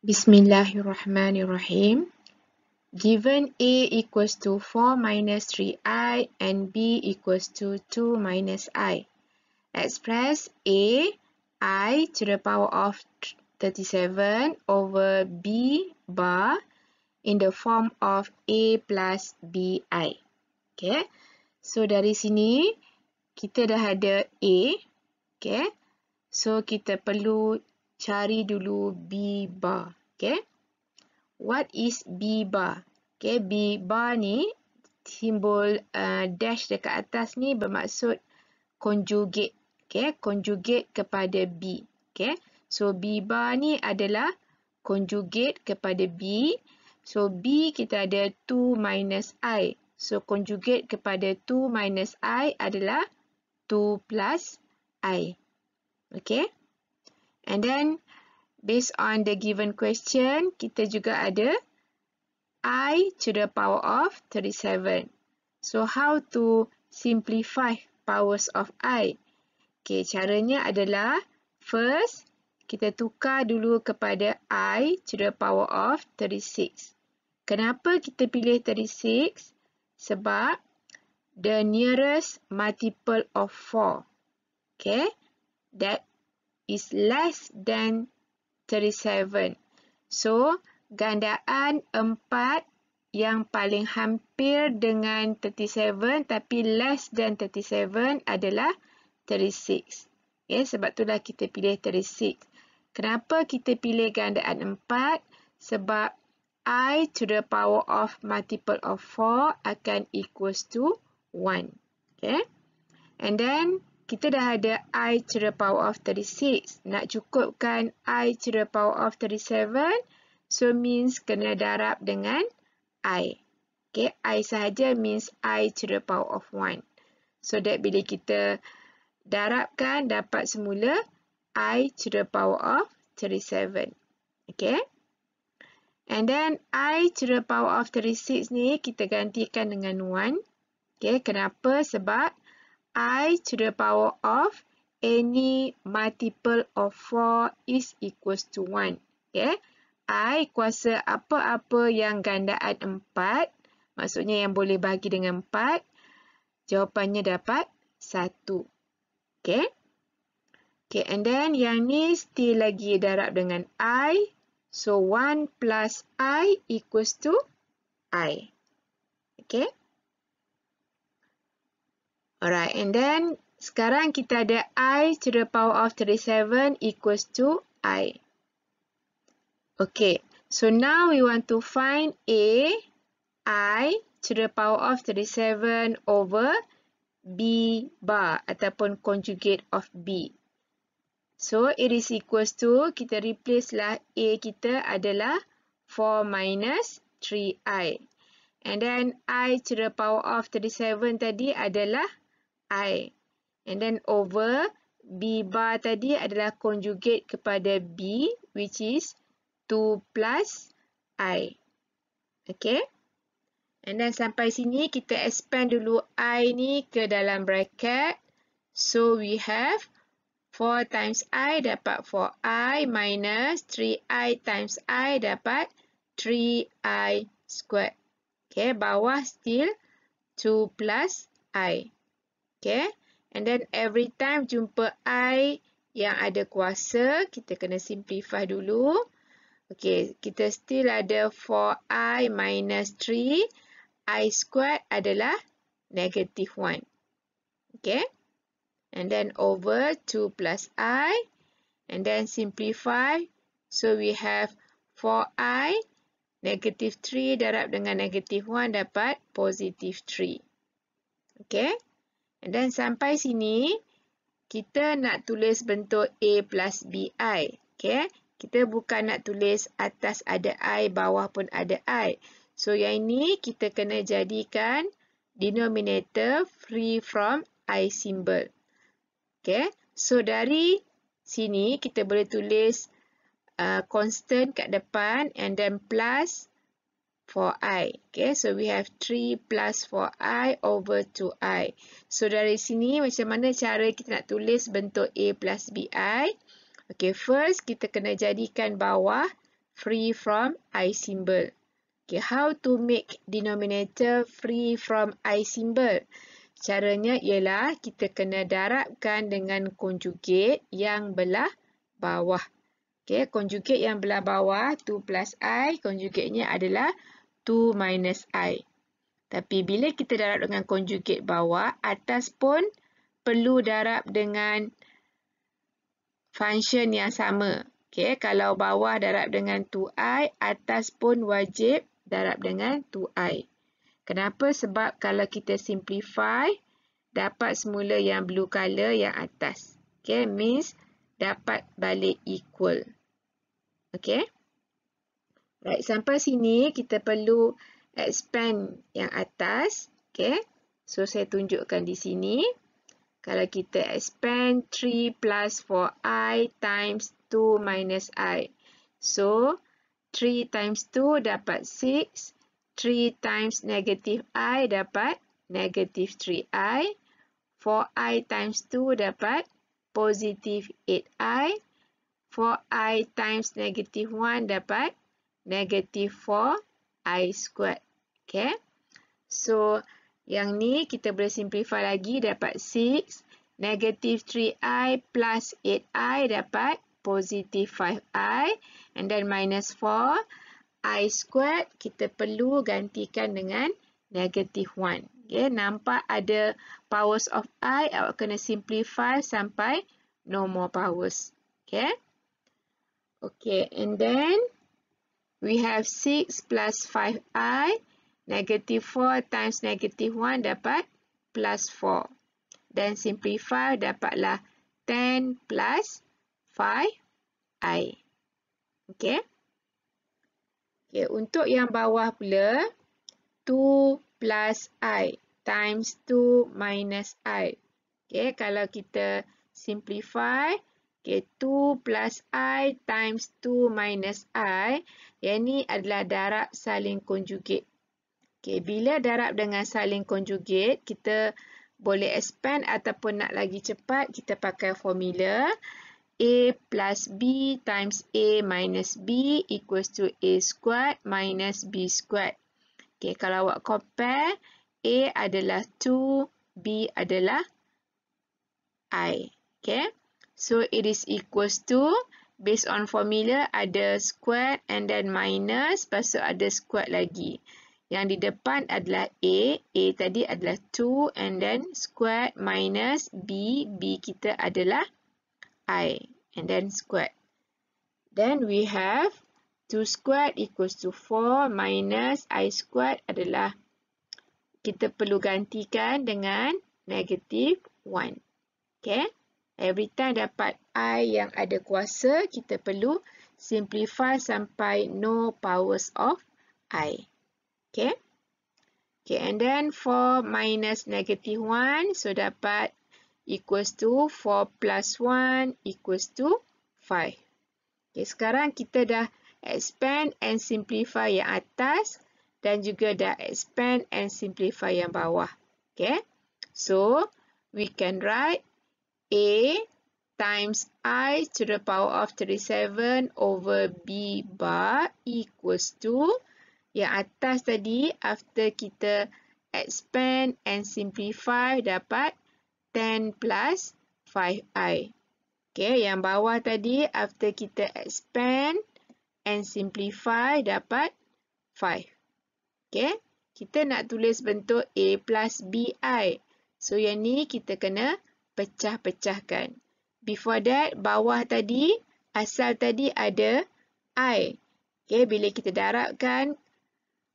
Bismillahirrahmanirrahim. Given A equals to 4 minus 3i and B equals to 2 minus I. Express A, I to the power of 37 over B bar in the form of A plus BI. Okay. So dari sini kita dah ada A. Okay. So kita perlu cari dulu B bar. Okay. What is B bar? Okay, B bar ni simbol dash dekat atas ni bermaksud conjugate. Okay, conjugate kepada B. Okay, so B bar ni adalah conjugate kepada B. So B kita ada 2 minus I. So conjugate kepada 2 minus I adalah 2 plus I. Okay, and then based on the given question, kita juga ada I to the power of 37. So how to simplify powers of I? Okay, caranya adalah first, kita tukar dulu kepada I to the power of 36. Kenapa kita pilih 36? Sebab the nearest multiple of 4. Okay, that is less than 37. So, gandaan 4 yang paling hampir dengan 37 tapi less than 37 adalah 36. Okay, sebab itulah kita pilih 36. Kenapa kita pilih gandaan 4? Sebab I to the power of multiple of 4 akan equals to 1. Okay, and then kita dah ada I to the power of 36. Nak cukupkan I to the power of 37. So means kena darab dengan I. Okay, I sahaja means I to the power of 1. So that bila kita darabkan dapat semula I to the power of 37. Okay. And then I to the power of 36 ni kita gantikan dengan 1. Okay, kenapa? Sebab I to the power of any multiple of 4 is equals to 1. Okay. I kuasa apa-apa yang gandaan 4. Maksudnya yang boleh bagi dengan 4. Jawapannya dapat 1. Okay. Okay, and then yang ni still lagi darab dengan I. So 1 plus I equals to I. Okay. Alright, and then sekarang kita ada I to the power of 37 equals to I. Okay, so now we want to find A, I to the power of 37 over B bar ataupun conjugate of B. So it is equals to, kita replace lah A kita adalah 4 minus 3I. And then I to the power of 37 tadi adalah I. And then over B bar tadi adalah conjugate kepada B, which is 2 plus I. Okay. And then sampai sini kita expand dulu I ni ke dalam bracket. So we have 4 times I dapat 4I minus 3I times I dapat 3I squared. Okay, bawah still 2 plus I. Okay, and then every time jumpa I yang ada kuasa, kita kena simplify dulu. Okay, kita still ada 4I minus 3. I squared adalah negative 1. Okay, and then over 2 plus I. And then simplify. So we have 4I negative 3 darab dengan negative 1 dapat positive 3. Okay. And then sampai sini, kita nak tulis bentuk A plus BI. Okay. Kita bukan nak tulis atas ada I, bawah pun ada I. So yang ini kita kena jadikan denominator free from I symbol. Okay. So dari sini kita boleh tulis constant kat depan and then plus 4i. Okay, so we have 3 plus 4i over 2i. So dari sini macam mana cara kita nak tulis bentuk A plus BI? Okay, first kita kena jadikan bawah free from I symbol. Okay, how to make denominator free from I symbol? Caranya ialah kita kena darabkan dengan conjugate yang belah bawah. Okay, conjugate yang belah bawah 2 plus I, conjugate-nya adalah 2 minus I. Tapi bila kita darab dengan conjugate bawah, atas pun perlu darab dengan function yang sama. Okay, kalau bawah darab dengan 2i, atas pun wajib darab dengan 2i. Kenapa? Sebab kalau kita simplify, dapat semula yang blue color yang atas. Okay, means dapat balik equal. Okay. Right, sampai sini kita perlu expand yang atas. Okay. So, saya tunjukkan di sini. Kalau kita expand 3 plus 4i times 2 minus i. So, 3 times 2 dapat 6. 3 times negative I dapat negative 3i. 4i times 2 dapat positive 8i. 4i times negative 1 dapat negative 4i squared. Okay. So, yang ni kita boleh simplify lagi dapat 6. Negative 3i plus 8i dapat positive 5i. And then minus 4i squared kita perlu gantikan dengan negative 1. Okay, nampak ada powers of I, awak kena simplify sampai no more powers. Okay. Okay, and then we have 6 plus 5i. Negative 4 times negative 1 dapat plus 4. Dan simplify dapatlah 10 plus 5i. Okay. Okay, untuk yang bawah pula, 2 plus I times 2 minus I. Okay, kalau kita simplify, okay, 2 plus I times 2 minus I, yang ni adalah darab saling conjugate. Okay, bila darab dengan saling conjugate, kita boleh expand ataupun nak lagi cepat, kita pakai formula A plus B times A minus B equals to A squared minus B squared. Okay, kalau awak compare, A adalah 2, B adalah I. Okay, so it is equals to, based on formula, ada squared and then minus, lepas tu ada squared lagi. Yang di depan adalah A tadi adalah 2 and then squared minus B kita adalah I and then squared. Then we have 2 squared equals to 4 minus I squared adalah kita perlu gantikan dengan negative 1. Okay. Every time dapat I yang ada kuasa, kita perlu simplify sampai no powers of I. Okay. Okay, and then 4 minus negative 1, so dapat equals to 4 plus 1 equals to 5. Okay, sekarang kita dah expand and simplify yang atas dan juga dah expand and simplify yang bawah. Okay, so we can write A times I to the power of 37 over B bar equals to, yang atas tadi after kita expand and simplify dapat 10 plus 5i. Okay, yang bawah tadi after kita expand and simplify dapat 5. Okay, kita nak tulis bentuk A plus BI. So, yang ni kita kena pecah-pecahkan. Before that, bawah tadi, asal tadi ada I. Okay, bila kita darabkan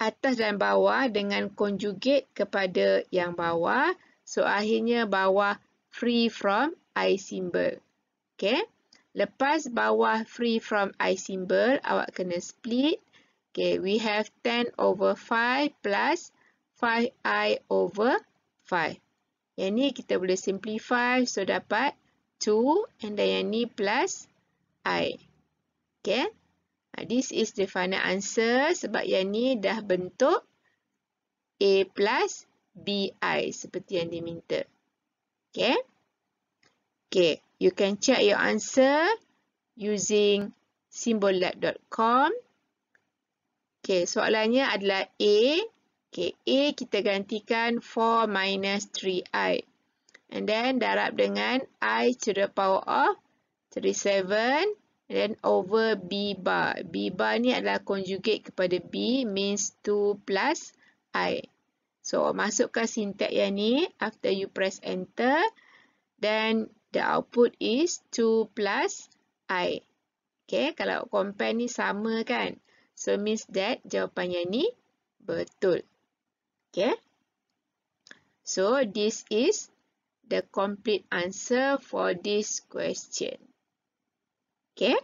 atas dan bawah dengan conjugate kepada yang bawah, so akhirnya bawah free from I symbol. Okay, lepas bawah free from I symbol, awak kena split. Okay, we have 10 over 5 plus 5i over 5. Yang ni kita boleh simplify, so dapat 2 and then yang ni plus I. Okay, this is the final answer sebab yang ni dah bentuk A plus BI seperti yang diminta. Okay, you can check your answer using symbollab.com. Okay, soalannya adalah A. Okay, A kita gantikan 4 minus 3i. And then darab dengan I to the power of 37. And then over B bar. B bar ni adalah conjugate kepada B, means 2 plus I. So, masukkan syntax yang ni. After you press enter, then the output is 2 plus I. Okay, kalau compare ni sama kan? So, means that jawapannya ni betul. Okay. So, this is the complete answer for this question. Okay.